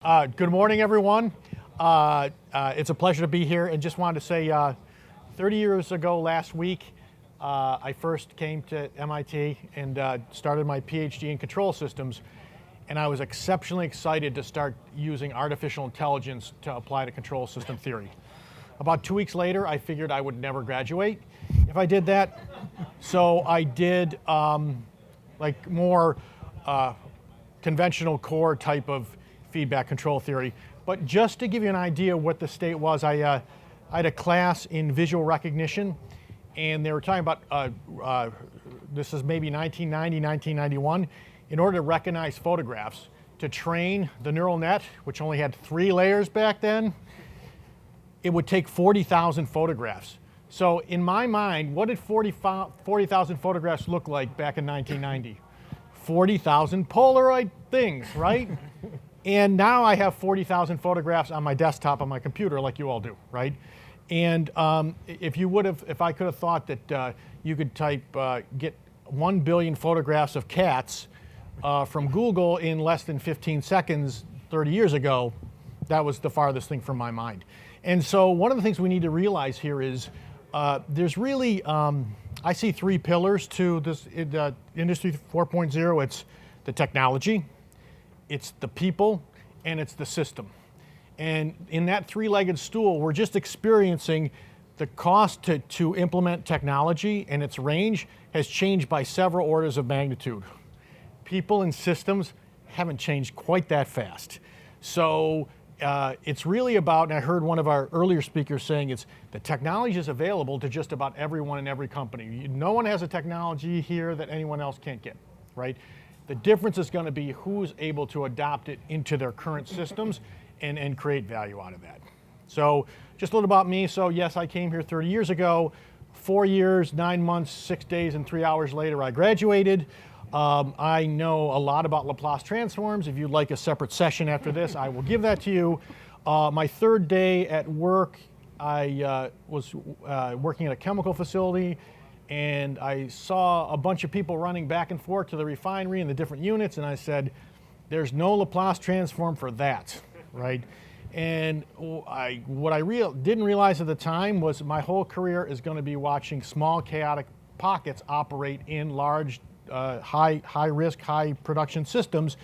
Good morning, everyone. It's a pleasure to be here, and just wanted to say 30 years ago last week, I first came to MIT and started my PhD in control systems, and I was exceptionally excited to start using artificial intelligence to apply to control system theory. About 2 weeks later, I figured I would never graduate if I did that, so I did like more conventional core type of feedback control theory. But just to give you an idea what the state was, I had a class in visual recognition, and they were talking about, this is maybe 1990, 1991, in order to recognize photographs, to train the neural net, which only had 3 layers back then, it would take 40,000 photographs. So in my mind, what did 40,000 photographs look like back in 1990? 40,000 Polaroid things, right? And now I have 40,000 photographs on my desktop on my computer, like you all do, right? And if I could have thought that you could get 1 billion photographs of cats from Google in less than 15 seconds 30 years ago, that was the farthest thing from my mind. And so one of the things we need to realize here is there's really, I see 3 pillars to this Industry 4.0. It's the technology, it's the people, and it's the system. And in that 3-legged stool, we're just experiencing the cost to implement technology, and its range has changed by several orders of magnitude. People and systems haven't changed quite that fast. So it's really about, and I heard one of our earlier speakers saying, the technology is available to just about everyone in every company. No one has a technology here that anyone else can't get, right? The difference is going to be who's able to adopt it into their current systems and create value out of that. So just a little about me. So yes, I came here 30 years ago. 4 years, 9 months, 6 days, and 3 hours later, I graduated. I know a lot about Laplace transforms. If you'd like a separate session after this, I will give that to you. My 3rd day at work, I was working at a chemical facility, and I saw a bunch of people running back and forth to the refinery and the different units, and I said, there's no Laplace transform for that, right? And what I didn't realize at the time was my whole career is going to be watching small chaotic pockets operate in large, high risk, high production systems,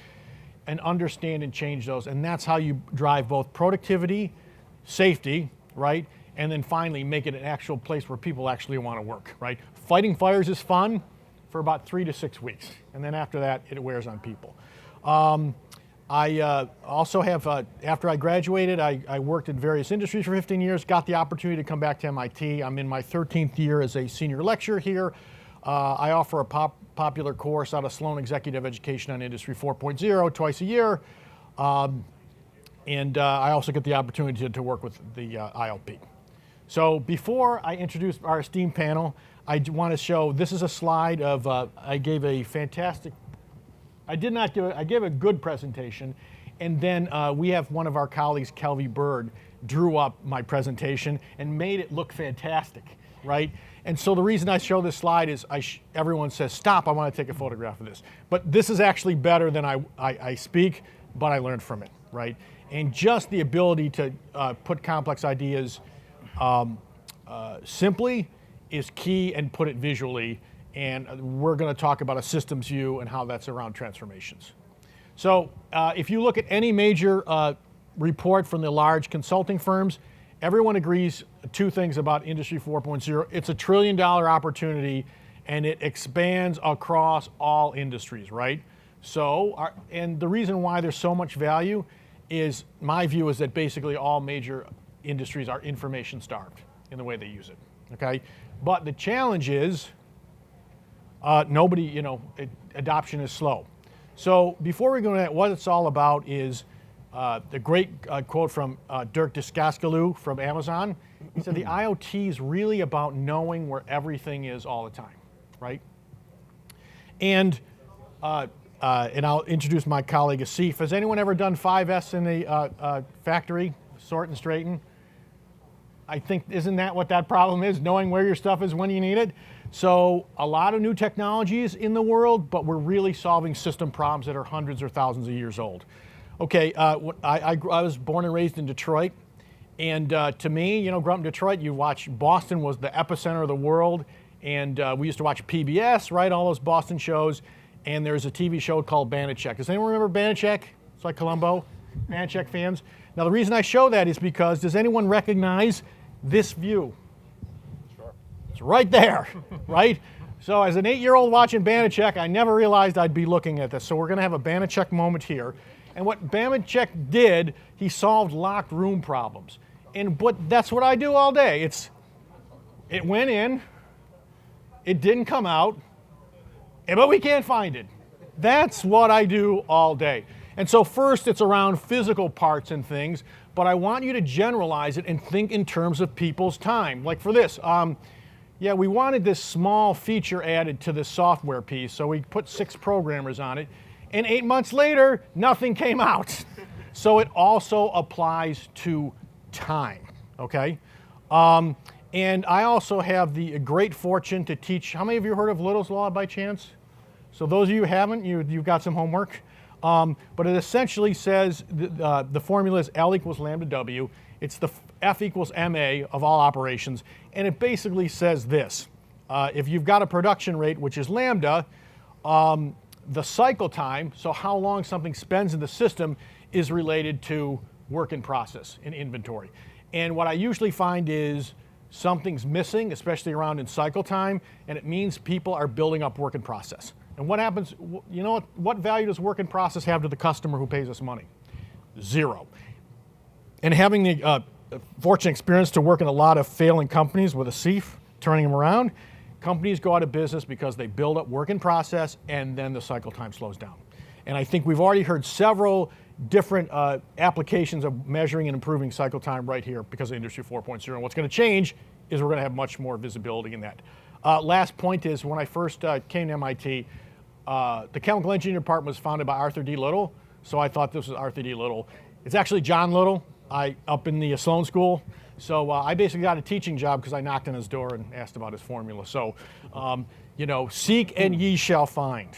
and understand and change those. And that's how you drive both productivity, safety, right? And then finally make it an actual place where people actually want to work, right? Fighting fires is fun for about 3 to 6 weeks. And then after that, it wears on people. I also have, after I graduated, I worked in various industries for 15 years, got the opportunity to come back to MIT. I'm in my 13th year as a senior lecturer here. I offer a popular course out of Sloan Executive Education on Industry 4.0 twice a year. And I also get the opportunity to work with the ILP. So before I introduce our esteemed panel, I want to show, this is a slide of, I gave a good presentation, and then we have one of our colleagues, Kelvy Bird, drew up my presentation and made it look fantastic, right? And so the reason I show this slide is everyone says, stop, I want to take a photograph of this. But this is actually better than I speak, but I learned from it, right? And just the ability to put complex ideas simply is key, and put it visually. And we're going to talk about a systems view and how that's around transformations. So if you look at any major report from the large consulting firms, everyone agrees 2 things about Industry 4.0. It's a $1 trillion opportunity, and it expands across all industries, right? So, and the reason why there's so much value is, my view is that basically all major industries are information starved in the way they use it, okay? But the challenge is adoption is slow. So before we go into that, what it's all about is the great quote from Dirk Descascalou from Amazon. He said, the IoT is really about knowing where everything is all the time, right? And I'll introduce my colleague Asif. Has anyone ever done 5S in a factory, sort and straighten? I think, isn't that what that problem is? Knowing where your stuff is when you need it? So a lot of new technologies in the world, but we're really solving system problems that are hundreds or thousands of years old. Okay, I was born and raised in Detroit, and to me, growing up in Detroit, you watch Boston was the epicenter of the world, and we used to watch PBS, right, all those Boston shows, and there's a TV show called Banachek. Does anyone remember Banachek? It's like Columbo, Banachek fans. Now the reason I show that is because, does anyone recognize this view? Sure. It's right there, right? So as an 8-year-old watching Banachek, I never realized I'd be looking at this. So we're gonna have a Banachek moment here. And what Banachek did, he solved locked room problems. But that's what I do all day. It went in, it didn't come out, but we can't find it. That's what I do all day. And so first it's around physical parts and things, but I want you to generalize it and think in terms of people's time. Like for this, yeah, we wanted this small feature added to this software piece, so we put 6 programmers on it. And 8 months later, nothing came out. So it also applies to time, okay? And I also have the great fortune to teach, how many of you heard of Little's Law by chance? So those of you who haven't, you've got some homework. But it essentially says, the formula is L equals lambda W. It's the F equals MA of all operations. And it basically says this. If you've got a production rate, which is lambda, the cycle time, so how long something spends in the system, is related to work in process in inventory. And what I usually find is something's missing, especially around in cycle time, and it means people are building up work in process. And what happens, you know what value does work in process have to the customer who pays us money? 0. And having the fortunate experience to work in a lot of failing companies with a CEF, turning them around, companies go out of business because they build up work in process and then the cycle time slows down. And I think we've already heard several different applications of measuring and improving cycle time right here because of Industry 4.0. And what's going to change is we're going to have much more visibility in that. Last point is, when I first came to MIT, the chemical engineering department was founded by Arthur D. Little, so I thought this was Arthur D. Little. It's actually John Little, up in the Sloan School. So I basically got a teaching job because I knocked on his door and asked about his formula. So, seek and ye shall find,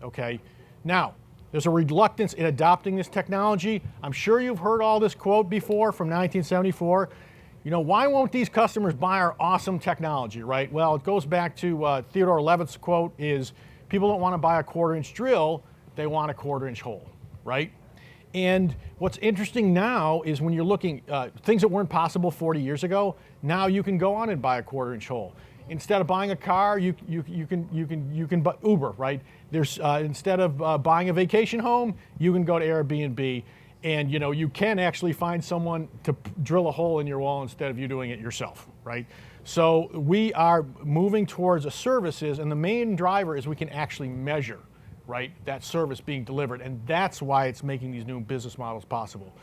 okay? Now, there's a reluctance in adopting this technology. I'm sure you've heard all this quote before from 1974. Why won't these customers buy our awesome technology, right? Well, it goes back to Theodore Levitt's quote is, people don't want to buy a 1/4-inch drill, they want a 1/4-inch hole, right? And what's interesting now is when you're looking, things that weren't possible 40 years ago, now you can go on and buy a 1/4-inch hole. Instead of buying a car, you can buy Uber, right? There's instead of buying a vacation home, you can go to Airbnb, and you can actually find someone to drill a hole in your wall instead of you doing it yourself, right? So we are moving towards a services, and the main driver is we can actually measure, right, that service being delivered, and that's why it's making these new business models possible.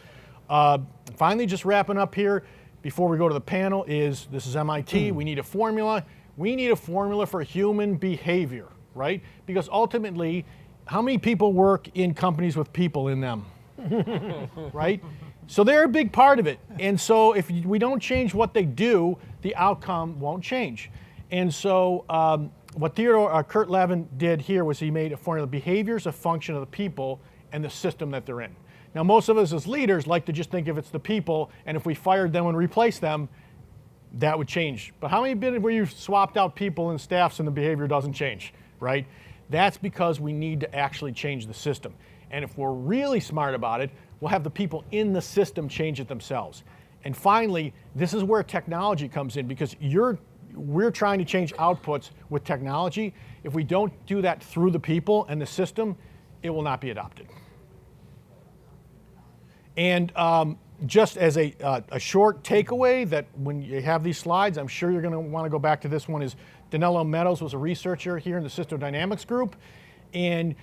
Finally, just wrapping up here, before we go to the panel, this is MIT, we need a formula. We need a formula for human behavior, right? Because ultimately, how many people work in companies with people in them, right? So they're a big part of it. And so if we don't change what they do, the outcome won't change. And so what Kurt Levin did here was he made a formula. Behavior is a function of the people and the system that they're in. Now, most of us as leaders like to just think if it's the people, and if we fired them and replaced them, that would change. But how many been where you've swapped out people and staffs and the behavior doesn't change, right? That's because we need to actually change the system. And if we're really smart about it, we'll have the people in the system change it themselves. And finally, this is where technology comes in, because we're trying to change outputs with technology. If we don't do that through the people and the system, it will not be adopted. And just as a short takeaway, that when you have these slides, I'm sure you're going to want to go back to this one, is Danilo Meadows was a researcher here in the System Dynamics group. And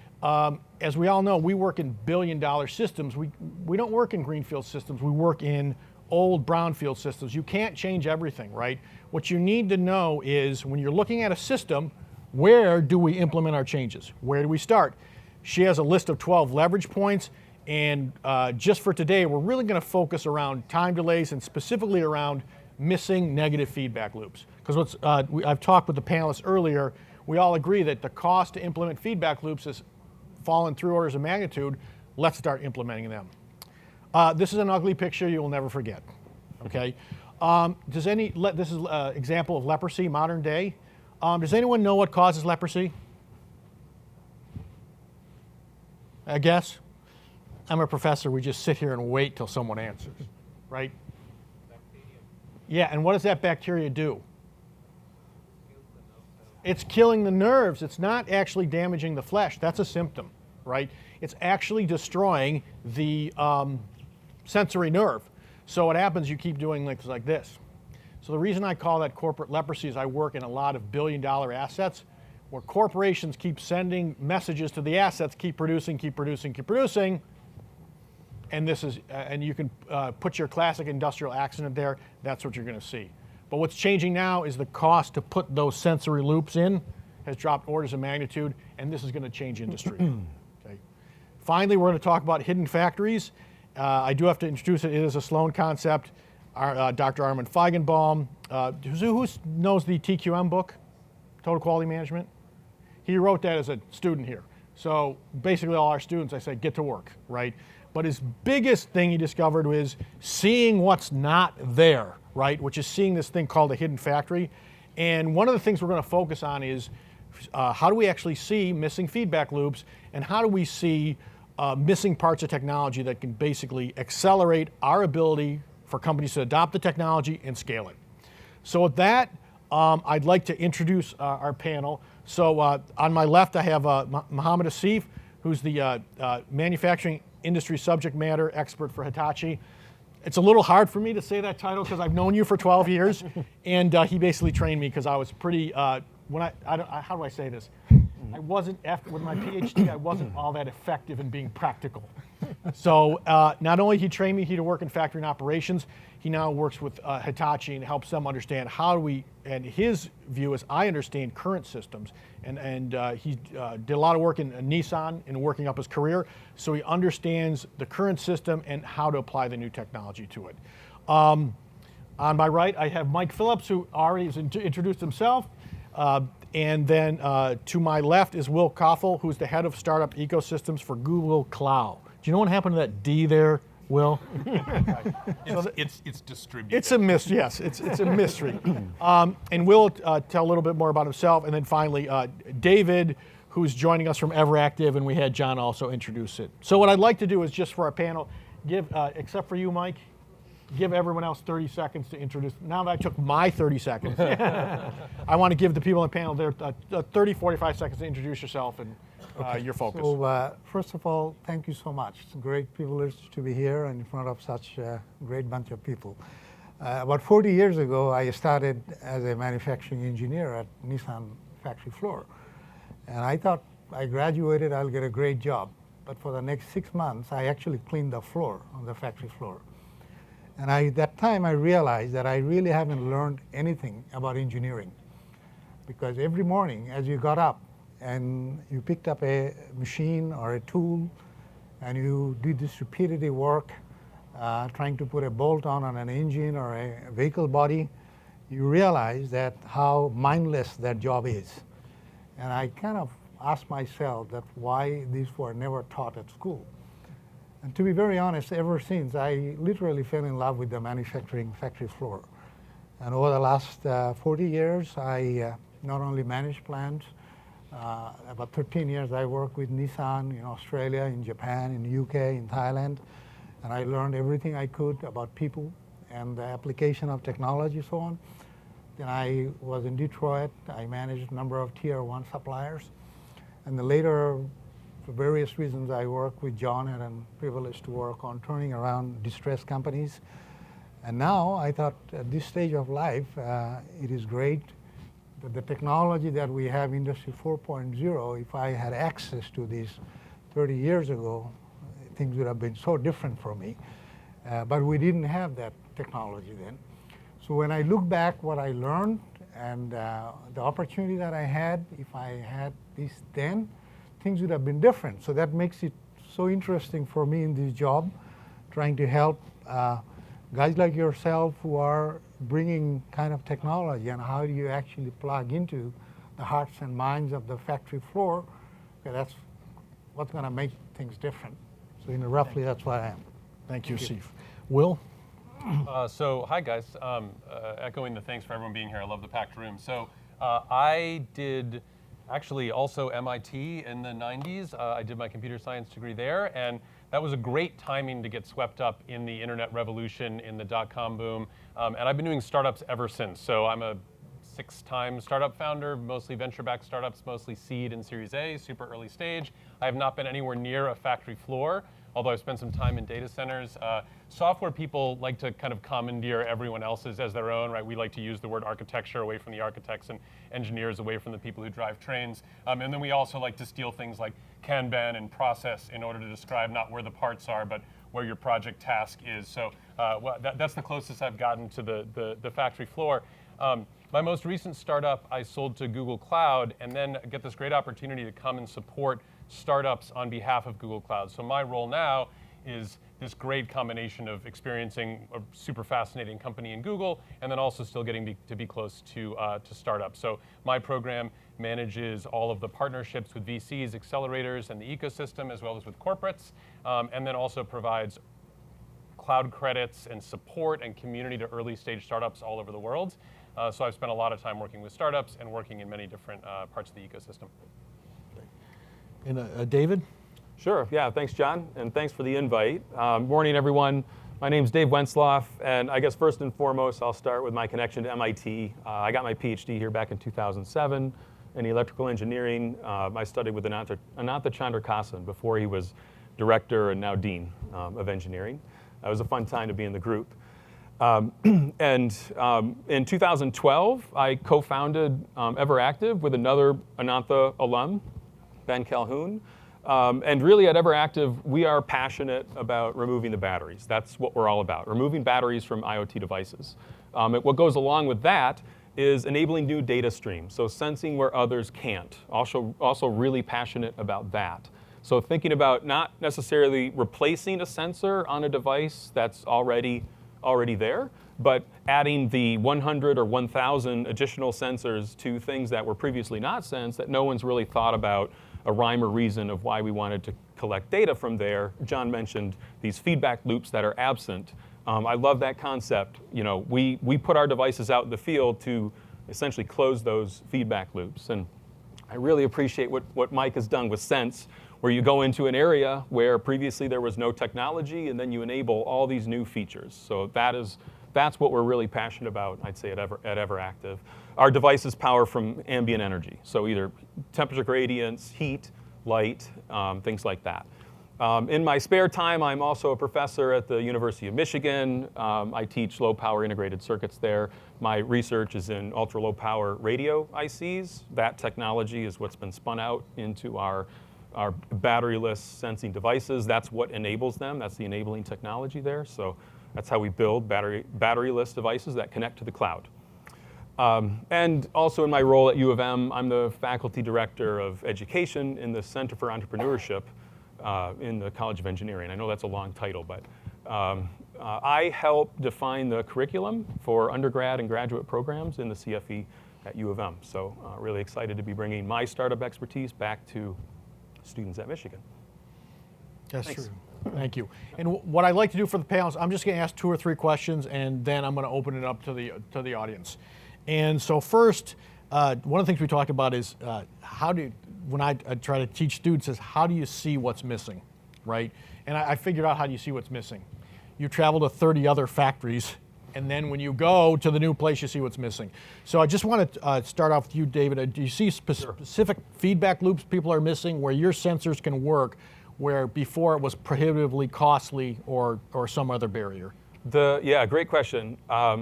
as we all know, we work in billion-dollar systems. We don't work in greenfield systems. We work in old brownfield systems. You can't change everything, right? What you need to know is, when you're looking at a system, where do we implement our changes? Where do we start? She has a list of 12 leverage points. And just for today, we're really going to focus around time delays and specifically around missing negative feedback loops. Because I've talked with the panelists earlier, we all agree that the cost to implement feedback loops has fallen 3 orders of magnitude. Let's start implementing them. This is an ugly picture you will never forget. Okay. This is an example of leprosy, modern day. Does anyone know what causes leprosy? I guess. I'm a professor. We just sit here and wait till someone answers, right? Bacteria. Yeah, and what does that bacteria do? It's killing the nerves. It's not actually damaging the flesh. That's a symptom, right? It's actually destroying the sensory nerve. So what happens, you keep doing things like this. So the reason I call that corporate leprosy is I work in a lot of billion-dollar assets where corporations keep sending messages to the assets, keep producing, keep producing, keep producing. And this is, and you can put your classic industrial accident there. That's what you're going to see. But what's changing now is the cost to put those sensory loops in has dropped orders of magnitude, and this is going to change industry. Okay. Finally, we're going to talk about hidden factories. I do have to introduce it. It is a Sloan concept. Dr. Armin Feigenbaum, who knows the TQM book, Total Quality Management? He wrote that as a student here. So basically all our students, I said, get to work, right? But his biggest thing he discovered was seeing what's not there, right? Which is seeing this thing called a hidden factory. And one of the things we're going to focus on is how do we actually see missing feedback loops, and how do we see missing parts of technology that can basically accelerate our ability for companies to adopt the technology and scale it. So with that, I'd like to introduce our panel. So on my left, I have Mohammed Asif, who's the manufacturing industry subject matter expert for Hitachi. It's a little hard for me to say that title because I've known you for 12 years, and he basically trained me because I was pretty, how do I say this? I wasn't, with my PhD, I wasn't all that effective in being practical. So not only he trained me to work in factory and operations, he now works with Hitachi and helps them understand how do we, and his view is I understand current systems, and he did a lot of work in Nissan in working up his career, so he understands the current system and how to apply the new technology to it. On my right, I have Mike Phillips, who already has introduced himself. And then to my left is Will Koffel, who's the head of startup ecosystems for Google Cloud. Do you know what happened to that D there, Will? It's distributed. It's a mystery, yes, it's a mystery. And Will tell a little bit more about himself. And then finally, David, who's joining us from Everactive, and we had John also introduce it. So what I'd like to do is just for our panel, give, except for you, Mike, give everyone else 30 seconds to introduce. Now that I took my 30 seconds, I want to give the people on the panel their 30, 45 seconds to introduce yourself and your focus. So first of all, thank you so much. It's a great privilege to be here and in front of such a great bunch of people. About 40 years ago, I started as a manufacturing engineer at Nissan factory floor. And I thought I graduated, I'll get a great job. But for the next 6 months, I actually cleaned the floor on the factory floor. And at that time, I realized that I really haven't learned anything about engineering. Because every morning, as you got up and you picked up a machine or a tool, and you did this repetitive work, trying to put a bolt on an engine or a vehicle body, you realize that how mindless that job is. And I kind of asked myself that why these were never taught at school. And to be very honest, ever since, I literally fell in love with the manufacturing factory floor. And over the last 40 years, I not only managed plants, about 13 years I worked with Nissan in Australia, in Japan, in the UK, in Thailand. And I learned everything I could about people and the application of technology, so on. Then I was in Detroit. I managed a number of tier 1 suppliers. And then later, for various reasons, I worked with John and I'm privileged to work on turning around distressed companies. And now I thought at this stage of life, it is great that the technology that we have, Industry 4.0, if I had access to this 30 years ago, things would have been so different for me. But we didn't have that technology then. So when I look back what I learned and the opportunity that I had, if I had this then, things would have been different. So that makes it so interesting for me in this job, trying to help guys like yourself who are bringing kind of technology and how do you actually plug into the hearts and minds of the factory floor. Okay, that's what's going to make things different. So roughly that's what I am. Thank you, Steve. Will? So hi guys, echoing the thanks for everyone being here. I love the packed room. So I did actually also MIT in the 90s. I did my computer science degree there, and that was a great timing to get swept up in the internet revolution, in the dot-com boom. And I've been doing startups ever since. So I'm a 6-time startup founder, mostly venture-backed startups, mostly seed and Series A, super early stage. I have not been anywhere near a factory floor, although I've spent some time in data centers. Software people like to kind of commandeer everyone else's as their own, right? We like to use the word architecture away from the architects and engineers away from the people who drive trains. And then we also like to steal things like Kanban and process in order to describe not where the parts are, but where your project task is. So that's the closest I've gotten to the factory floor. My most recent startup I sold to Google Cloud, and then get this great opportunity to come and support startups on behalf of Google Cloud. So my role now is this great combination of experiencing a super fascinating company in Google, and then also still getting to be close to startups. So my program manages all of the partnerships with VCs, accelerators, and the ecosystem, as well as with corporates, and then also provides cloud credits and support and community to early stage startups all over the world. So I've spent a lot of time working with startups and working in many different parts of the ecosystem. And David? Sure, yeah, thanks John, and thanks for the invite. Morning everyone, my name's Dave Wenzloff, and I guess first and foremost I'll start with my connection to MIT. I got my PhD here back in 2007 in electrical engineering. I studied with Anantha Chandrakasan before he was director and now dean of engineering. It was a fun time to be in the group. In 2012, I co-founded Everactive with another Anantha alum, Ben Calhoun. And really at Everactive, we are passionate about removing the batteries. That's what we're all about, removing batteries from IoT devices. What goes along with that is enabling new data streams, so sensing where others can't. Also really passionate about that. So thinking about not necessarily replacing a sensor on a device that's already there, but adding the 100 or 1,000 additional sensors to things that were previously not sensed that no one's really thought about a rhyme or reason of why we wanted to collect data from there. John mentioned these feedback loops that are absent. I love that concept. You know, we put our devices out in the field to essentially close those feedback loops. And I really appreciate what Mike has done with Sense, where you go into an area where previously there was no technology, and then you enable all these new features. So that's what we're really passionate about, I'd say, at Everactive. Our devices power from ambient energy, so either temperature gradients, heat, light, things like that. In my spare time, I'm also a professor at the University of Michigan. I teach low-power integrated circuits there. My research is in ultra-low power radio ICs. That technology is what's been spun out into our batteryless sensing devices. That's what enables them. That's the enabling technology there. So that's how we build batteryless devices that connect to the cloud. And also in my role at U of M, I'm the faculty director of education in the Center for Entrepreneurship in the College of Engineering. I know that's a long title, but I help define the curriculum for undergrad and graduate programs in the CFE at U of M. So really excited to be bringing my startup expertise back to students at Michigan. That's Thanks. true. Thank you. And what I'd like to do for the panelists, I'm just going to ask 2 or 3 questions, and then I'm going to open it up to the audience. And so first, one of the things we talked about is when I try to teach students is how do you see what's missing, right? And I figured out how do you see what's missing. You travel to 30 other factories, and then when you go to the new place, you see what's missing. So I just want to start off with you, David. Do you see specific feedback loops people are missing where your sensors can work, where before it was prohibitively costly or some other barrier? Yeah, great question.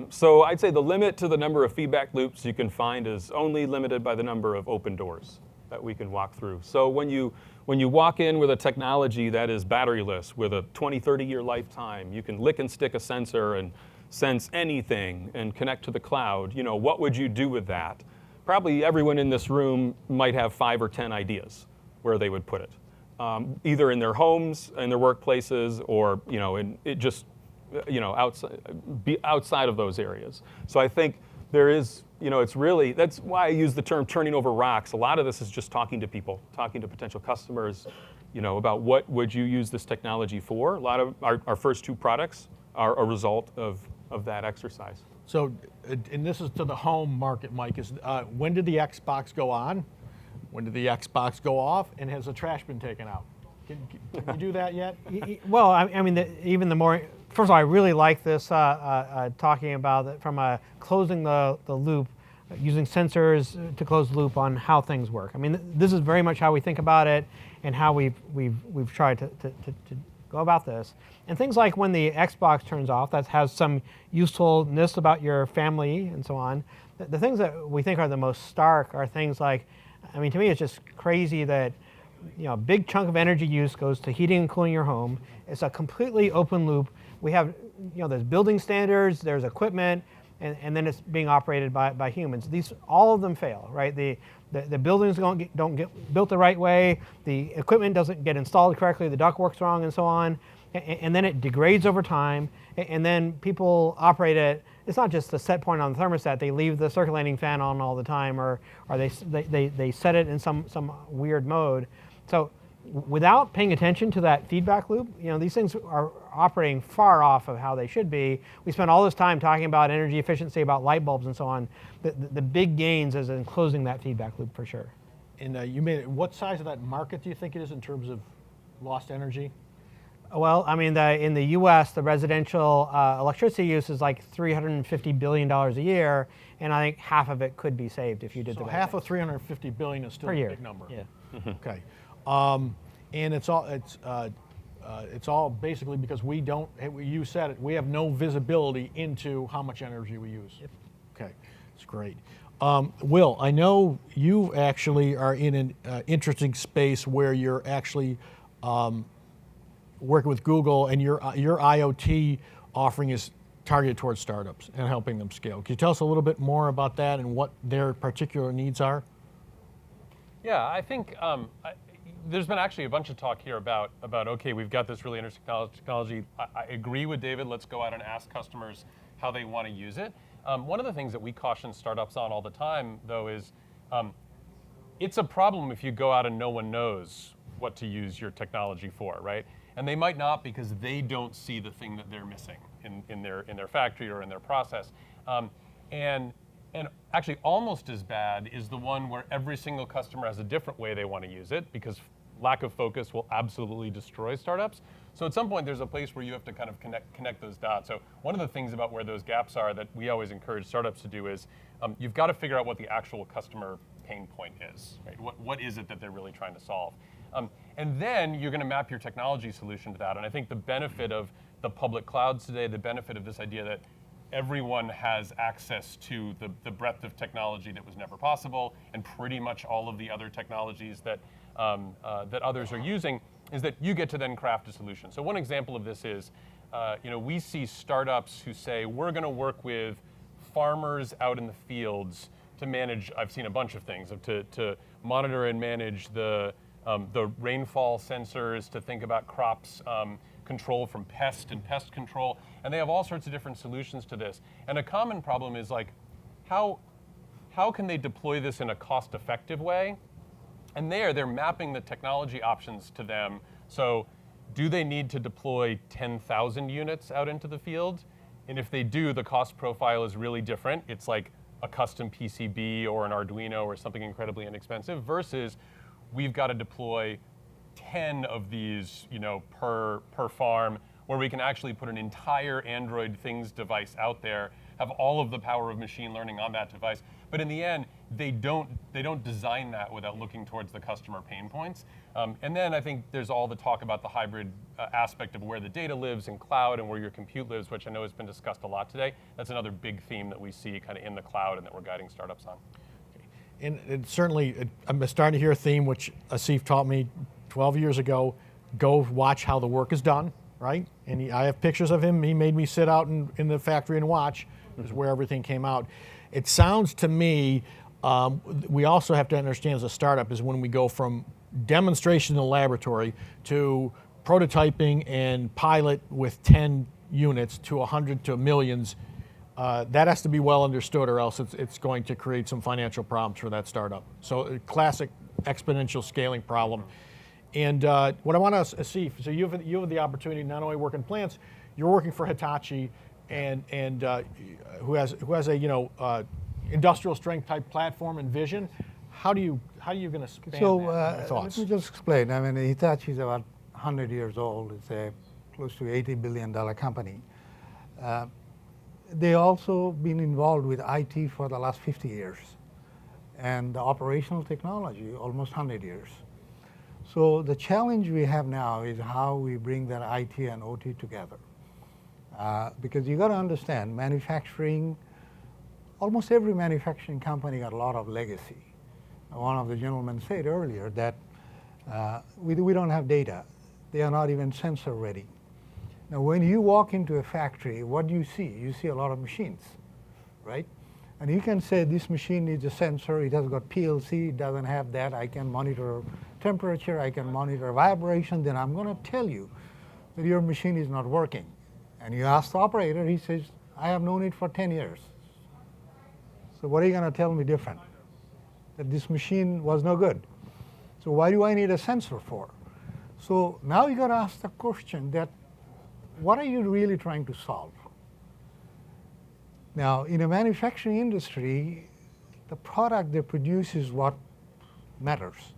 So I'd say the limit to the number of feedback loops you can find is only limited by the number of open doors that we can walk through. So when you walk in with a technology that is batteryless with a 20, 30-year lifetime, you can lick and stick a sensor and sense anything and connect to the cloud. You know, what would you do with that? Probably everyone in this room might have 5 or 10 ideas where they would put it, either in their homes, in their workplaces, or outside of those areas. So I think there is, that's why I use the term turning over rocks. A lot of this is just talking to people, talking to potential customers, about what would you use this technology for. A lot of our first two products are a result of that exercise. So, and this is to the home market, Mike, is when did the Xbox go on? When did the Xbox go off? And has the trash been taken out? Can you do that yet? Well, I mean, even the more, first of all, I really like this talking about it from closing the loop, using sensors to close the loop on how things work. I mean, this is very much how we think about it and how we've tried to go about this. And things like when the Xbox turns off, that has some usefulness about your family and so on. The things that we think are the most stark are things like, I mean, to me, it's just crazy that a big chunk of energy use goes to heating and cooling your home. It's a completely open loop. We have, there's building standards, there's equipment, and then it's being operated by humans. All of them fail, right? The buildings don't get built the right way. The equipment doesn't get installed correctly. The ductwork's wrong, and so on. And then it degrades over time. And then people operate it. It's not just the set point on the thermostat. They leave the circulating fan on all the time, or they set it in some weird mode. So without paying attention to that feedback loop, these things are operating far off of how they should be. We spend all this time talking about energy efficiency, about light bulbs and so on. The big gains is in closing that feedback loop for sure. And what size of that market do you think it is in terms of lost energy? Well, I mean, in the U.S., the residential electricity use is like $350 billion a year, and I think half of it could be saved if you did the right half thing. of 350 billion is still Per a year. big number. Yeah. Okay, and it's all basically because we don't. You said it. We have no visibility into how much energy we use. Yep. Okay, that's great. Will, I know you actually are in an interesting space where you're actually working with Google, and your IoT offering is targeted towards startups and helping them scale. Can you tell us a little bit more about that and what their particular needs are? Yeah, I think there's been actually a bunch of talk here about okay, we've got this really interesting technology. I agree with David. Let's go out and ask customers how they want to use it. One of the things that we caution startups on all the time, though, is it's a problem if you go out and no one knows what to use your technology for, right? And they might not because they don't see the thing that they're missing in their factory or in their process. And actually almost as bad is the one where every single customer has a different way they want to use it, because lack of focus will absolutely destroy startups. So at some point there's a place where you have to kind of connect those dots. So one of the things about where those gaps are that we always encourage startups to do is you've got to figure out what the actual customer pain point is, right? What is it that they're really trying to solve? And then you're going to map your technology solution to that. And I think the benefit of the public clouds today, the benefit of this idea that everyone has access to the breadth of technology that was never possible, and pretty much all of the other technologies that others are using, is that you get to then craft a solution. So one example of this is, we see startups who say, we're going to work with farmers out in the fields to manage, I've seen a bunch of things, to monitor and manage the rainfall sensors, to think about crops control from pest and pest control. And they have all sorts of different solutions to this. And a common problem is like, how can they deploy this in a cost-effective way? And they're mapping the technology options to them. So do they need to deploy 10,000 units out into the field? And if they do, the cost profile is really different. It's like a custom PCB or an Arduino or something incredibly inexpensive, versus we've got to deploy 10 of these, per farm, where we can actually put an entire Android Things device out there, have all of the power of machine learning on that device. But in the end, they don't design that without looking towards the customer pain points. And then I think there's all the talk about the hybrid aspect of where the data lives in cloud and where your compute lives, which I know has been discussed a lot today. That's another big theme that we see kind of in the cloud and that we're guiding startups on. And certainly, I'm starting to hear a theme which Asif taught me 12 years ago. Go watch how the work is done, right? And I have pictures of him. He made me sit out in the factory and watch, is where everything came out. It sounds to me, we also have to understand as a startup is when we go from demonstration in the laboratory to prototyping and pilot with 10 units to 100 to millions. That has to be well understood, or else it's going to create some financial problems for that startup. So a classic exponential scaling problem. And what I want to see, so you have the opportunity to not only work in plants, you're working for Hitachi, and who has a industrial strength type platform and vision. How are you going to span So that? Your thoughts? let me just explain. I mean, Hitachi is about 100 years old. It's a close to $80 billion company. They also been involved with IT for the last 50 years, and the operational technology almost 100 years. So the challenge we have now is how we bring that IT and OT together. Because you got to understand, manufacturing, almost every manufacturing company got a lot of legacy. One of the gentlemen said earlier that we don't have data. They are not even sensor ready. Now, when you walk into a factory, what do you see? You see a lot of machines, right? And you can say this machine needs a sensor, it has got PLC, it doesn't have that, I can monitor temperature, I can monitor vibration, then I'm going to tell you that your machine is not working. And you ask the operator, he says, I have known it for 10 years. So what are you going to tell me different? That this machine was no good. So why do I need a sensor for? So now you got to ask the question that, what are you really trying to solve? Now, in a manufacturing industry, the product they produce is what matters.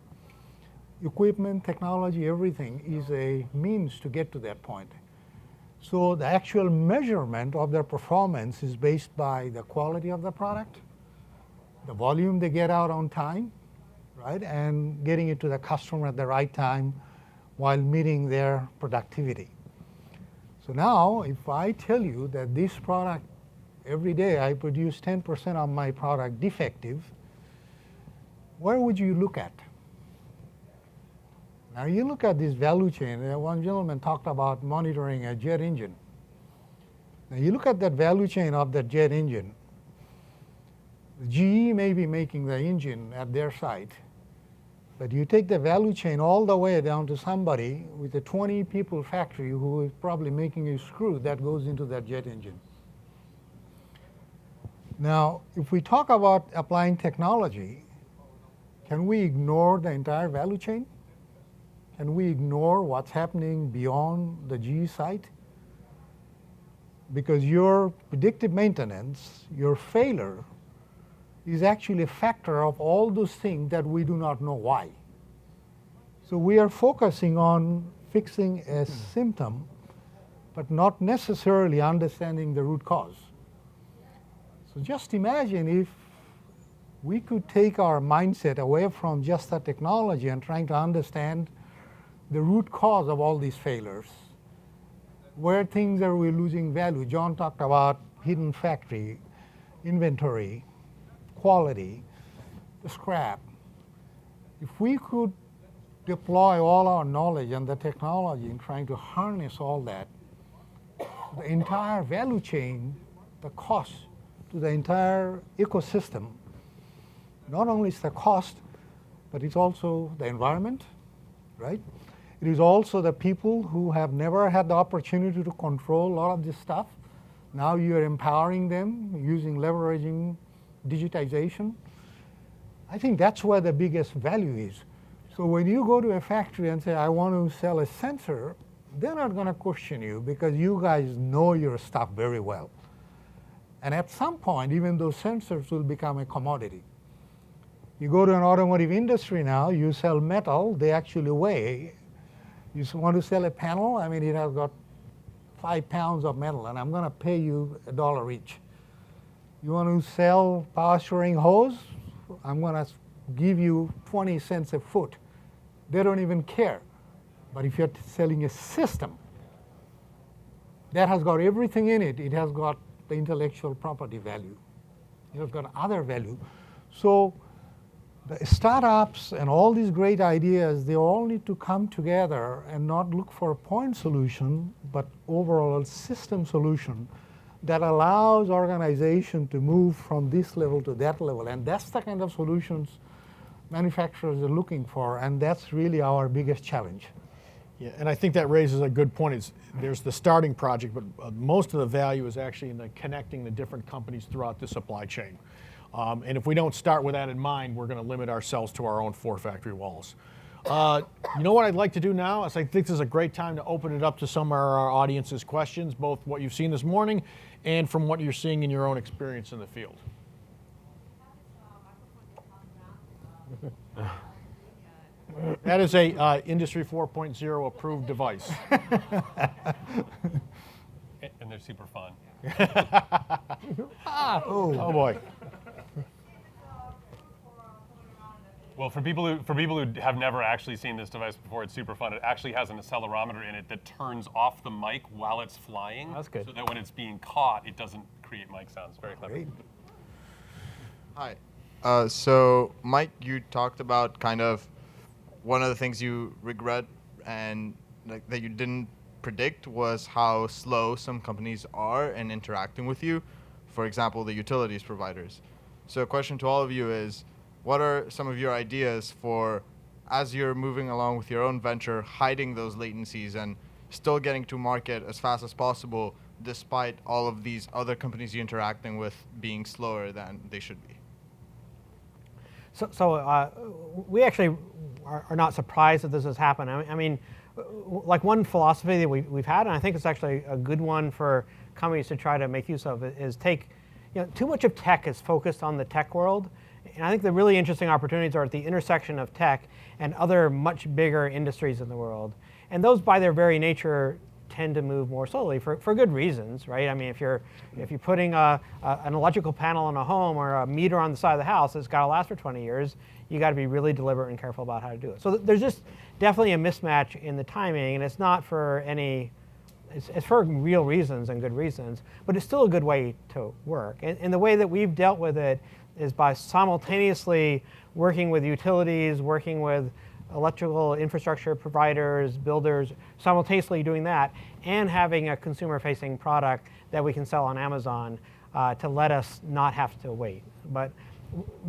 Equipment, technology, everything is a means to get to that point. So the actual measurement of their performance is based by the quality of the product, the volume they get out on time, right, and getting it to the customer at the right time while meeting their productivity. So now, if I tell you that this product, every day I produce 10% of my product defective, where would you look at? Now you look at this value chain. One gentleman talked about monitoring a jet engine. Now you look at that value chain of that jet engine. GE may be making the engine at their site, but you take the value chain all the way down to somebody with a 20 people factory who is probably making a screw that goes into that jet engine. Now, if we talk about applying technology, can we ignore the entire value chain? Can we ignore what's happening beyond the GE site? Because your predictive maintenance, your failure, is actually a factor of all those things that we do not know why. So we are focusing on fixing a symptom, but not necessarily understanding the root cause. So just imagine if we could take our mindset away from just the technology and trying to understand the root cause of all these failures. Where things are we losing value? John talked about hidden factory, inventory, quality, the scrap. If we could deploy all our knowledge and the technology in trying to harness all that, the entire value chain, the cost to the entire ecosystem, not only is the cost, but it's also the environment, right? It is also the people who have never had the opportunity to control a lot of this stuff. Now you are empowering them using leveraging digitization. I think that's where the biggest value is. So when you go to a factory and say, I want to sell a sensor, they're not going to question you because you guys know your stuff very well. And at some point, even those sensors will become a commodity. You go to an automotive industry now, you sell metal, they actually weigh. You want to sell a panel, I mean, it has got 5 pounds of metal, and I'm going to pay you $1 each. You want to sell power steering hose, I'm going to give you 20 cents a foot. They don't even care. But if you're selling a system that has got everything in it, it has got the intellectual property value. It has got other value. So the startups and all these great ideas, they all need to come together and not look for a point solution, but overall system solution that allows organization to move from this level to that level. And that's the kind of solutions manufacturers are looking for, and that's really our biggest challenge. Yeah, and I think that raises a good point. There's the starting project, but most of the value is actually in the connecting the different companies throughout the supply chain. And if we don't start with that in mind, we're going to limit ourselves to our own 4 factory walls. You know what I'd like to do now is I think this is a great time to open it up to some of our audience's questions, both what you've seen this morning and from what you're seeing in your own experience in the field. That is a Industry 4.0 approved device. And they're super fun. Oh boy. Well, for people who have never actually seen this device before, it's super fun. It actually has an accelerometer in it that turns off the mic while it's flying. That's good. So that when it's being caught, it doesn't create mic sounds. Very clever. Great. Hi. So, Mike, you talked about kind of one of the things you regret and that you didn't predict was how slow some companies are in interacting with you. For example, the utilities providers. So, a question to all of you is, what are some of your ideas for, as you're moving along with your own venture, hiding those latencies and still getting to market as fast as possible, despite all of these other companies you're interacting with being slower than they should be? So we actually are not surprised that this has happened. I mean, like one philosophy that we've had, and I think it's actually a good one for companies to try to make use of, is take, too much of tech is focused on the tech world. And I think the really interesting opportunities are at the intersection of tech and other much bigger industries in the world. And those, by their very nature, tend to move more slowly for good reasons, right? I mean, if you're putting an electrical panel in a home or a meter on the side of the house that's got to last for 20 years, you got to be really deliberate and careful about how to do it. So there's just definitely a mismatch in the timing, and it's not for any, it's for real reasons and good reasons, but it's still a good way to work. And the way that we've dealt with it is by simultaneously working with utilities, working with electrical infrastructure providers, builders, simultaneously doing that, and having a consumer-facing product that we can sell on Amazon to let us not have to wait. But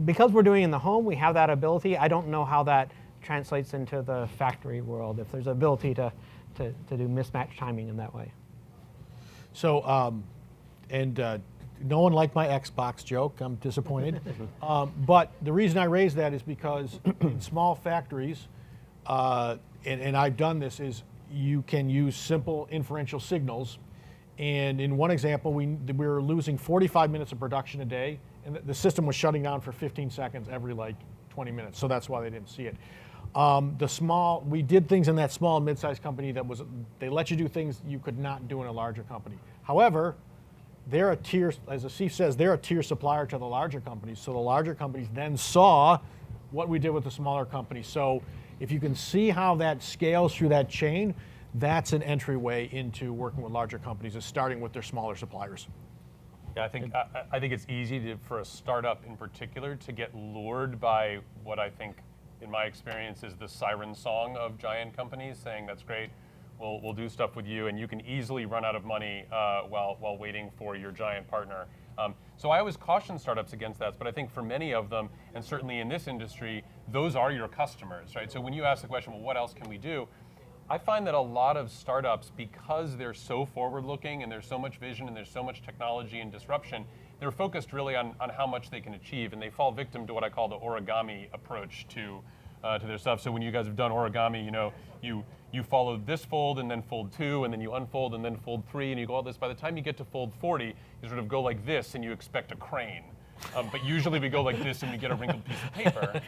because we're doing it in the home, we have that ability. I don't know how that translates into the factory world, if there's ability to do mismatch timing in that way. So, no one liked my Xbox joke. I'm disappointed. But the reason I raised that is because in small factories, and I've done this, is you can use simple inferential signals. And in one example, we were losing 45 minutes of production a day, and the system was shutting down for 15 seconds every 20 minutes. So that's why they didn't see it. We did things in that small and mid-sized company they let you do things you could not do in a larger company. However, they're a tier, as Asif says, they're a tier supplier to the larger companies. So the larger companies then saw what we did with the smaller companies. So if you can see how that scales through that chain, that's an entryway into working with larger companies, is starting with their smaller suppliers. Yeah, I think it's easy for a startup in particular to get lured by what I think, in my experience, is the siren song of giant companies saying, that's great, we'll do stuff with you, and you can easily run out of money while waiting for your giant partner. So I always caution startups against that, but I think for many of them, and certainly in this industry, those are your customers, right? So when you ask the question, well, what else can we do? I find that a lot of startups, because they're so forward-looking and there's so much vision and there's so much technology and disruption, they're focused really on how much they can achieve, and they fall victim to what I call the origami approach to their stuff. So when you guys have done origami, you follow this fold and then fold 2, and then you unfold and then fold 3, and you go all this. By the time you get to fold 40, you sort of go like this and you expect a crane. But usually we go like this and we get a wrinkled piece of paper.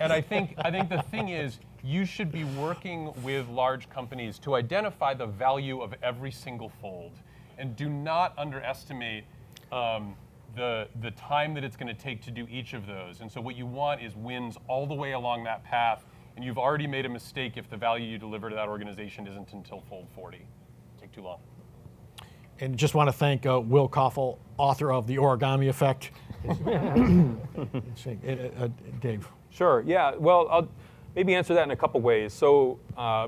And I think the thing is, you should be working with large companies to identify the value of every single fold, and do not underestimate the time that it's going to take to do each of those. And so what you want is wins all the way along that path, and you've already made a mistake if the value you deliver to that organization isn't until fold 40. Take too long. And just want to thank Will Koffel, author of The Origami Effect. Dave. Sure, yeah, well, I'll maybe answer that in a couple ways. So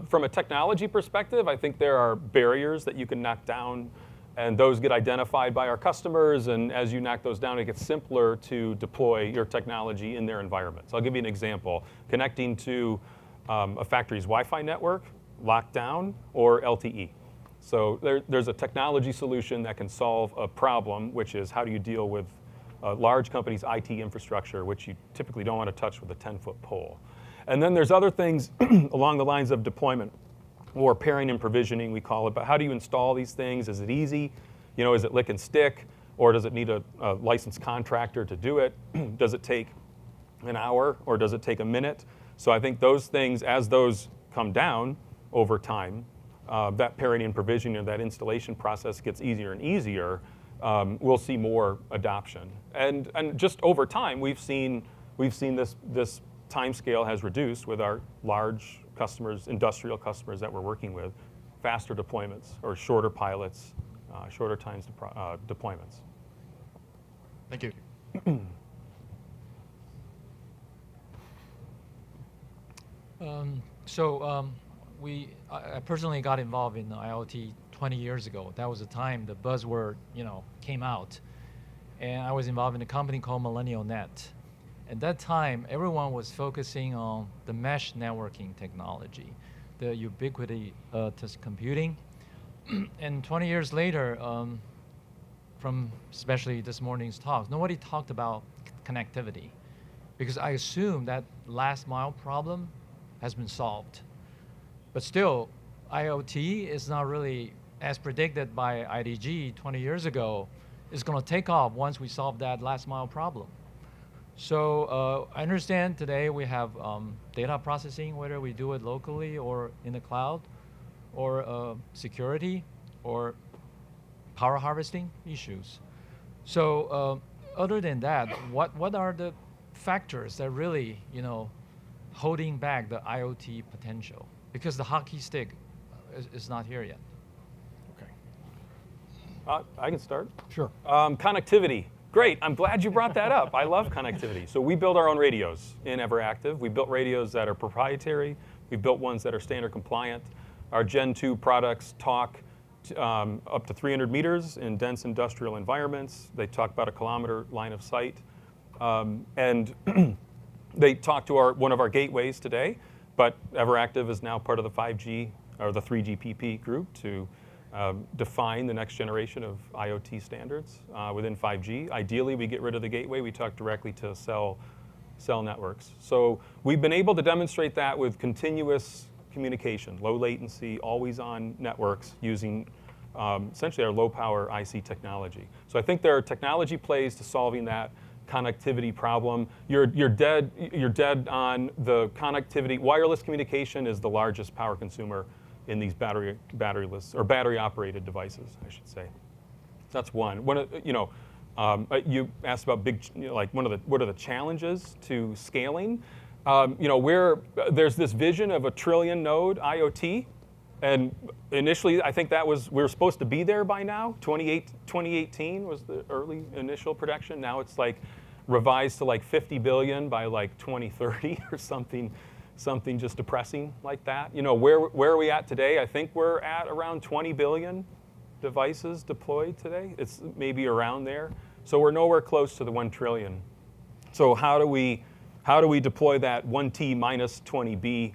from a technology perspective, I think there are barriers that you can knock down, and those get identified by our customers, and as you knock those down, it gets simpler to deploy your technology in their environment. So I'll give you an example. Connecting to a factory's Wi-Fi network, lockdown, or LTE. So there's a technology solution that can solve a problem, which is how do you deal with a large company's IT infrastructure, which you typically don't want to touch with a 10-foot pole. And then there's other things along the lines of deployment, or pairing and provisioning, we call it. But how do you install these things? Is it easy? Is it lick and stick? Or does it need a licensed contractor to do it? Does it take an hour, or does it take a minute? So I think those things, as those come down over time, that pairing and provisioning, that installation process gets easier and easier. We'll see more adoption. And just over time, we've seen this time scale has reduced with our large customers, industrial customers that we're working with, faster deployments or shorter pilots, shorter times deployments. Thank you. I personally got involved in IoT 20 years ago. That was the time the buzzword, came out. And I was involved in a company called Millennial Net. At that time, everyone was focusing on the mesh networking technology, the ubiquity to computing. And 20 years later, from especially this morning's talks, nobody talked about connectivity, because I assume that last mile problem has been solved. But still, IoT is not really, as predicted by IDG 20 years ago, is going to take off once we solve that last mile problem. So I understand today we have data processing, whether we do it locally or in the cloud, or security, or power harvesting issues. So other than that, what are the factors that really, holding back the IoT potential? Because the hockey stick is not here yet. Okay. I can start. Sure. Connectivity. Great. I'm glad you brought that up. I love connectivity. So we build our own radios in EverActive. We built radios that are proprietary. We built ones that are standard compliant. Our Gen 2 products talk up to 300 meters in dense industrial environments. They talk about a kilometer line of sight. And they talk to one of our gateways today, but EverActive is now part of the 5G or the 3GPP group to define the next generation of IoT standards within 5G. Ideally, we get rid of the gateway. We talk directly to cell networks. So we've been able to demonstrate that with continuous communication, low latency, always on networks using essentially our low power IC technology. So I think there are technology plays to solving that connectivity problem. You're dead on the connectivity. Wireless communication is the largest power consumer in these batteryless or battery operated devices, I should say. That's one. You asked about what are the challenges to scaling? There's this vision of a trillion node IoT, and initially I think we were supposed to be there by now. 2018 was the early initial projection. Now it's revised to 50 billion by 2030 or something just depressing like that. Where are we at today? I think we're at around 20 billion devices deployed today. It's maybe around there. So we're nowhere close to the 1 trillion. So how do we deploy that 1T minus 20B,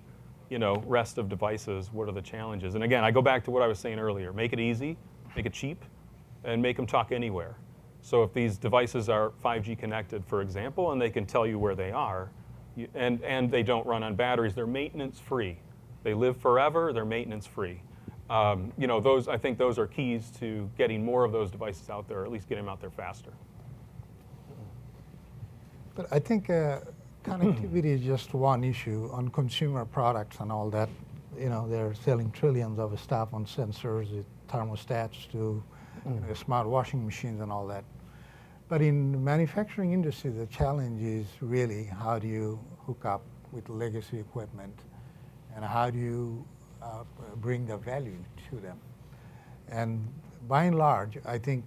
rest of devices? What are the challenges? And again, I go back to what I was saying earlier. Make it easy, make it cheap, and make them talk anywhere. So if these devices are 5G connected, for example, and they can tell you where they are, and they don't run on batteries, they're maintenance free. They live forever, they're maintenance free. I think those are keys to getting more of those devices out there, or at least getting them out there faster. But I think connectivity is just one issue on consumer products and all that. They're selling trillions of stuff on sensors, thermostats to smart washing machines and all that. But in the manufacturing industry, the challenge is really how do you hook up with legacy equipment, and how do you bring the value to them. And by and large, I think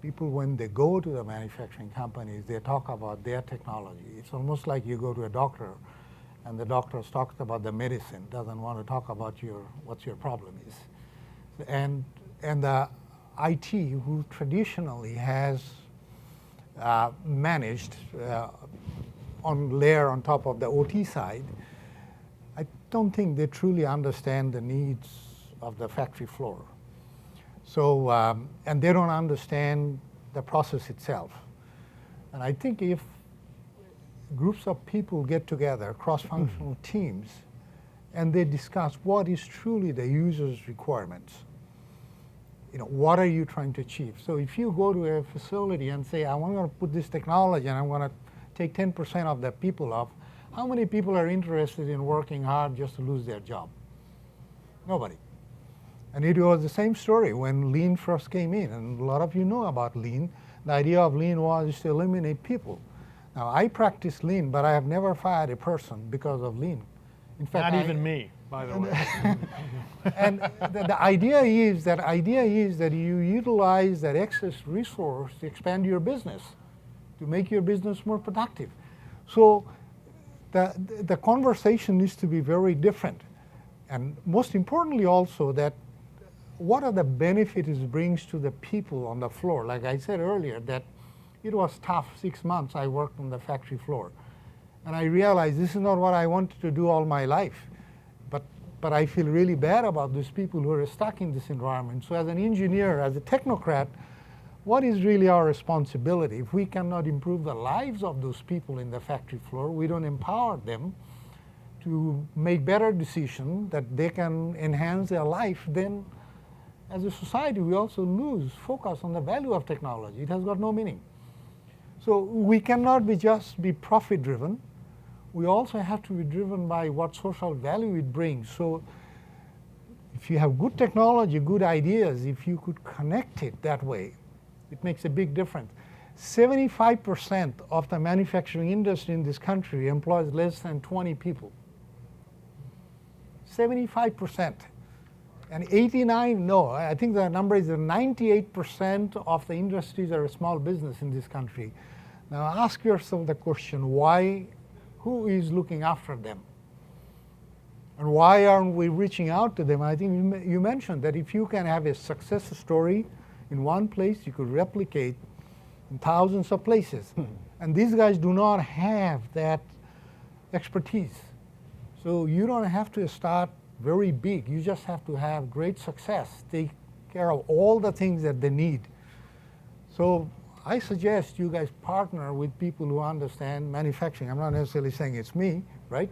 people, when they go to the manufacturing companies, they talk about their technology. It's almost like you go to a doctor, and the doctor talks about the medicine, doesn't want to talk about what your problem is. And the IT, who traditionally has managed on top of the OT side, I don't think they truly understand the needs of the factory floor. So, and they don't understand the process itself. And I think if groups of people get together, cross-functional teams, and they discuss what is truly the user's requirements. What are you trying to achieve? So if you go to a facility and say, I'm going to put this technology and I'm going to take 10% of the people off, how many people are interested in working hard just to lose their job? Nobody. And it was the same story when Lean first came in, and a lot of you know about Lean. The idea of Lean was to eliminate people. Now, I practice Lean, but I have never fired a person because of Lean. In fact, Not even me, by the way. And the idea is that you utilize that excess resource to expand your business, to make your business more productive. So the conversation needs to be very different. And most importantly also that what are the benefits it brings to the people on the floor? Like I said earlier, that it was tough 6 months I worked on the factory floor. And I realized this is not what I wanted to do all my life. But I feel really bad about those people who are stuck in this environment. So as an engineer, as a technocrat, what is really our responsibility? If we cannot improve the lives of those people in the factory floor, we don't empower them to make better decisions that they can enhance their life, then as a society, we also lose focus on the value of technology. It has got no meaning. So we cannot just be profit-driven. We also have to be driven by what social value it brings. So if you have good technology, good ideas, if you could connect it that way, it makes a big difference. 75% of the manufacturing industry in this country employs less than 20 people. 75%. And 89, no, I think the number is 98% of the industries are a small business in this country. Now ask yourself the question, why, who is looking after them? And why aren't we reaching out to them? I think you mentioned that if you can have a success story in one place, you could replicate in thousands of places. And these guys do not have that expertise. So you don't have to start very big. You just have to have great success, take care of all the things that they need. So I suggest you guys partner with people who understand manufacturing. I'm not necessarily saying it's me, right?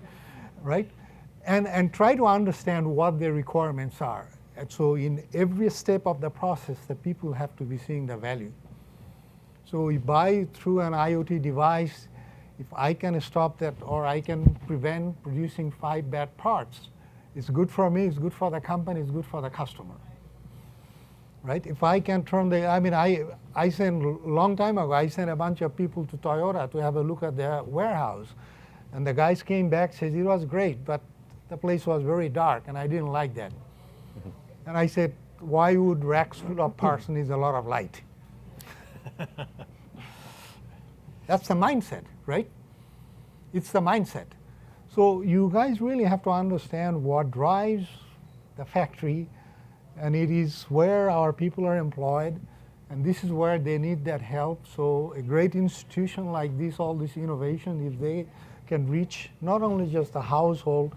And try to understand what their requirements are. And so in every step of the process, the people have to be seeing the value. So we buy through an IoT device, if I can stop that or I can prevent producing 5 bad parts, it's good for me, it's good for the company, it's good for the customer. Right? If I can turn I sent, a long time ago, I sent a bunch of people to Toyota to have a look at their warehouse. And the guys came back, says it was great, but the place was very dark and I didn't like that. And I said, why would racks full of parts need a lot of light? That's the mindset, right? It's the mindset. So you guys really have to understand what drives the factory, and it is where our people are employed, and this is where they need that help. So a great institution like this, all this innovation, if they can reach not only just the household,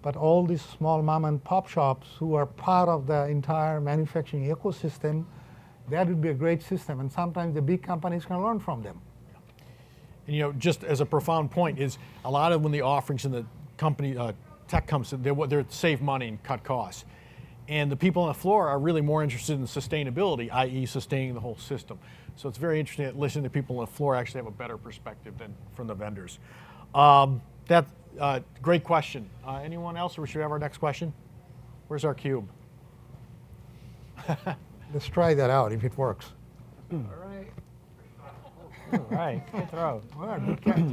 but all these small mom and pop shops who are part of the entire manufacturing ecosystem, that would be a great system. And sometimes the big companies can learn from them. And just as a profound point is a lot of when the offerings in the company tech comes, they're to save money and cut costs. And the people on the floor are really more interested in sustainability, i.e. sustaining the whole system. So it's very interesting that listening to people on the floor actually have a better perspective than from the vendors. That's great question. Anyone else, or should we have our next question? Where's our cube? Let's try that out if it works. All right. All right, good throw. Well, good catch.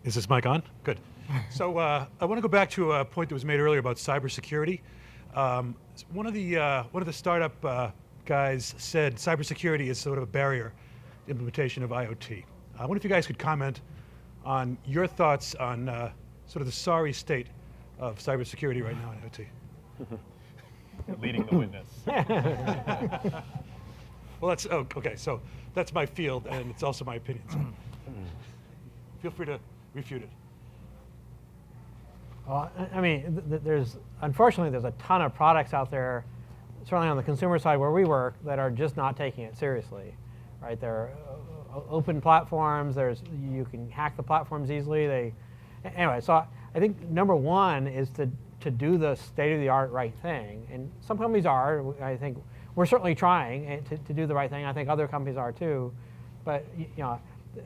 Is this mic on? Good. So I want to go back to a point that was made earlier about cybersecurity. One of the startup guys said cybersecurity is sort of a barrier to implementation of IoT. I wonder if you guys could comment on your thoughts on sort of the sorry state of cybersecurity right now in IoT. Leading the witness. Well, that's okay. So that's my field, and it's also my opinion. So feel free to refute it. Well, unfortunately, there's a ton of products out there, certainly on the consumer side where we work, that are just not taking it seriously. right? They're open platforms. You can hack the platforms easily. Anyway, so I think number one is to do the state-of-the-art right thing, and some companies are. I think we're certainly trying to do the right thing. I think other companies are too, but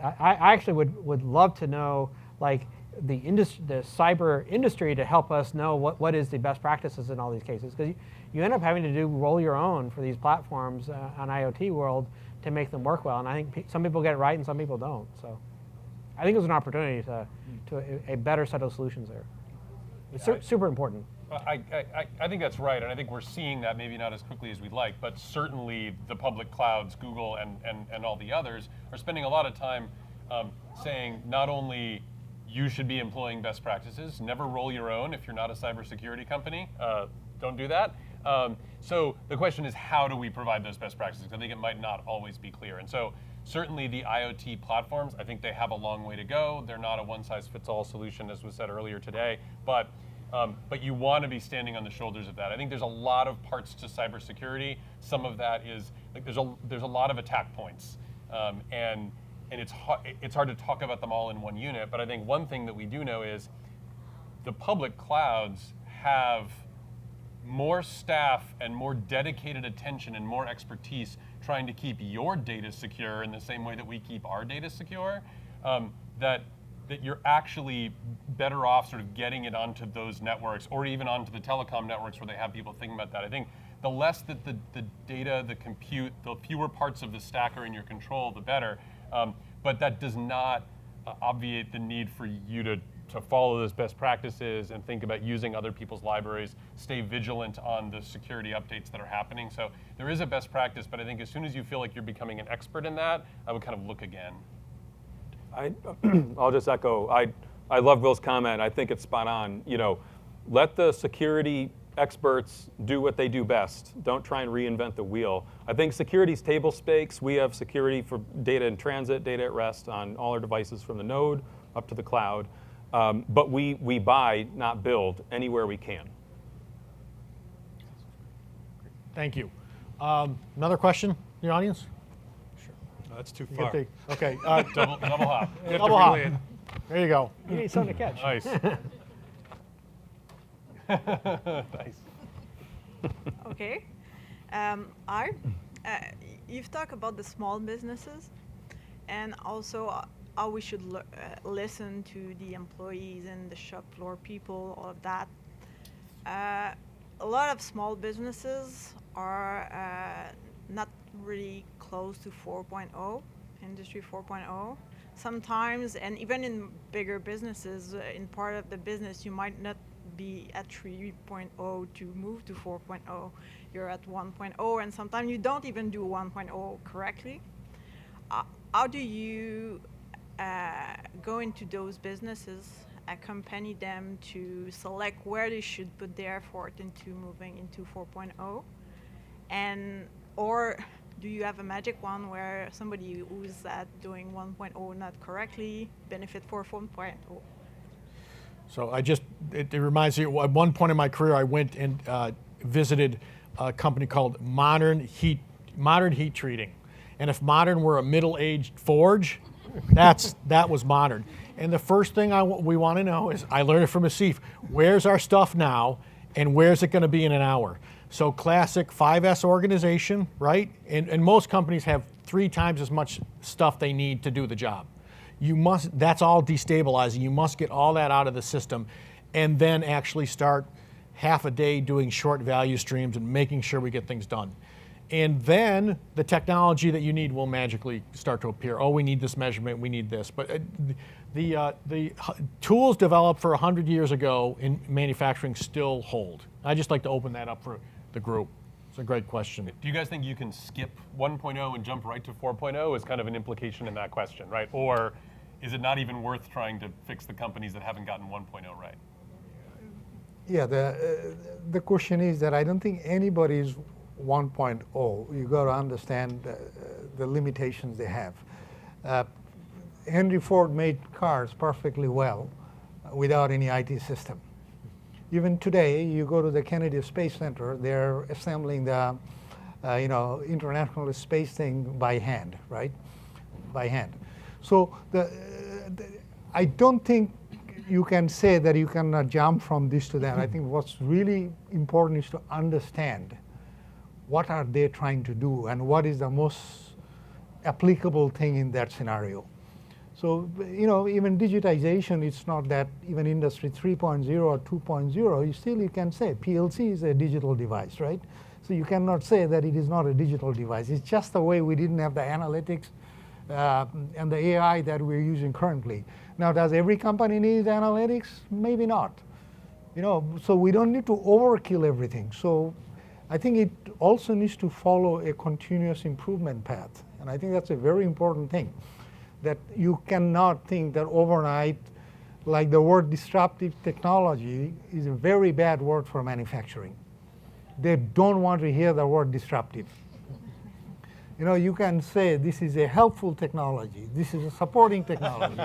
I actually would love to know like the cyber industry to help us know what is the best practices in all these cases, because you end up having to roll your own for these platforms on IoT world to make them work well, and I think some people get it right and some people don't. So I think there's an opportunity to a better set of solutions there. It's super important. I think that's right, and I think we're seeing that maybe not as quickly as we'd like, but certainly the public clouds, Google and all the others, are spending a lot of time saying not only you should be employing best practices, never roll your own if you're not a cybersecurity company, don't do that. So the question is, how do we provide those best practices? I think it might not always be clear, and so certainly the IoT platforms, I think they have a long way to go. They're not a one-size-fits-all solution, as was said earlier today, but you want to be standing on the shoulders of that. I think there's a lot of parts to cybersecurity. Some of that is like there's a lot of attack points, and it's hard to talk about them all in one unit. But I think one thing that we do know is the public clouds have more staff and more dedicated attention and more expertise trying to keep your data secure in the same way that we keep our data secure, that you're actually better off sort of getting it onto those networks or even onto the telecom networks where they have people thinking about that. I think the less that the data, the compute, the fewer parts of the stack are in your control, the better. But that does not obviate the need for you to follow those best practices and think about using other people's libraries, stay vigilant on the security updates that are happening. So there is a best practice, but I think as soon as you feel like you're becoming an expert in that, I would kind of look again. I'll just echo. I love Will's comment. I think it's spot on. Let the security experts do what they do best. Don't try and reinvent the wheel. I think security's table stakes. We have security for data in transit, data at rest on all our devices from the node up to the cloud. But we buy, not build, anywhere we can. Thank you. Another question in the audience? That's too You far. get the- okay. Double hop. You have to Double hop. reel in. There you go. You need something to catch. Nice. Nice. Okay. You've talked about the small businesses and also how we should listen to the employees and the shop floor people, all of that. A lot of small businesses are not really close to 4.0, Industry 4.0. Sometimes, and even in bigger businesses, in part of the business, you might not be at 3.0 to move to 4.0. You're at 1.0, and sometimes you don't even do 1.0 correctly. How do you go into those businesses, accompany them to select where they should put their effort into moving into 4.0? Or do you have a magic one where somebody who's doing 1.0 not correctly benefit for 4.0? So it reminds me, at one point in my career, I went and visited a company called Modern Heat Treating. And if Modern were a middle-aged forge, that was Modern. And the first thing we want to know is, I learned it from Asif, where's our stuff now and where's it going to be in an hour? So classic 5S organization, right? And most companies have 3 times as much stuff they need to do the job. That's all destabilizing. You must get all that out of the system and then actually start half a day doing short value streams and making sure we get things done. And then the technology that you need will magically start to appear. Oh, we need this measurement, we need this. But the tools developed for 100 years ago in manufacturing still hold. I'd just like to open that up for the group. It's a great question. Do you guys think you can skip 1.0 and jump right to 4.0 is kind of an implication in that question, right? Or is it not even worth trying to fix the companies that haven't gotten 1.0 right? Yeah, the question is that I don't think anybody's 1.0. You got to understand the limitations they have. Henry Ford made cars perfectly well without any IT system. Even today, you go to the Kennedy Space Center, they're assembling the international space thing by hand, right? By hand. So I don't think you can say that you can jump from this to that. I think what's really important is to understand what are they trying to do and what is the most applicable thing in that scenario. So, even digitization, it's not that even industry 3.0 or 2.0, you can say PLC is a digital device, right? So you cannot say that it is not a digital device. It's just the way we didn't have the analytics and the AI that we're using currently. Now, does every company need analytics? Maybe not. So we don't need to overkill everything. So I think it also needs to follow a continuous improvement path. And I think that's a very important thing, that you cannot think that overnight, like the word disruptive technology is a very bad word for manufacturing. They don't want to hear the word disruptive. You can say this is a helpful technology, this is a supporting technology,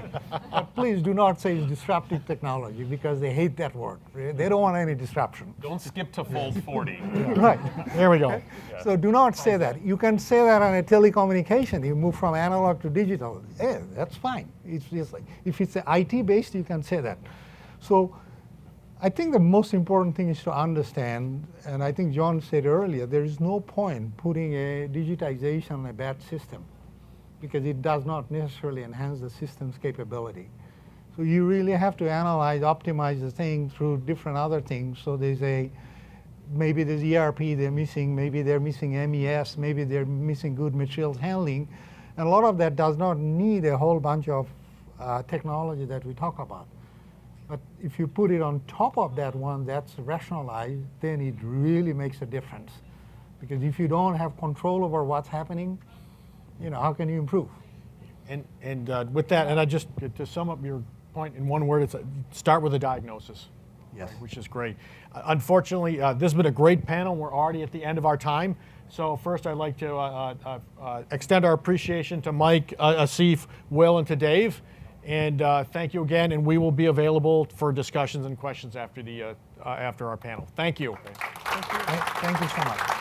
but please do not say it's disruptive technology because they hate that word. They don't want any disruption. Don't skip to fold 40. Right. There we go. So do not say that. You can say that on a telecommunication. You move from analog to digital. Yeah, that's fine. It's just like, if it's IT based, you can say that. So I think the most important thing is to understand, and I think John said earlier, there is no point putting a digitization on a bad system because it does not necessarily enhance the system's capability. So you really have to analyze, optimize the thing through different other things. So maybe there's ERP they're missing, maybe they're missing MES, maybe they're missing good materials handling. And a lot of that does not need a whole bunch of technology that we talk about. But if you put it on top of that one that's rationalized, then it really makes a difference. Because if you don't have control over what's happening, how can you improve? And with that, and I just to sum up your point in one word, it's start with a diagnosis. Yes. Right, which is great. Unfortunately, this has been a great panel. We're already at the end of our time. So first, I'd like to extend our appreciation to Mike, Asif, Will, and to Dave. And thank you again, and we will be available for discussions and questions after our panel. Thank you. Thank you so much.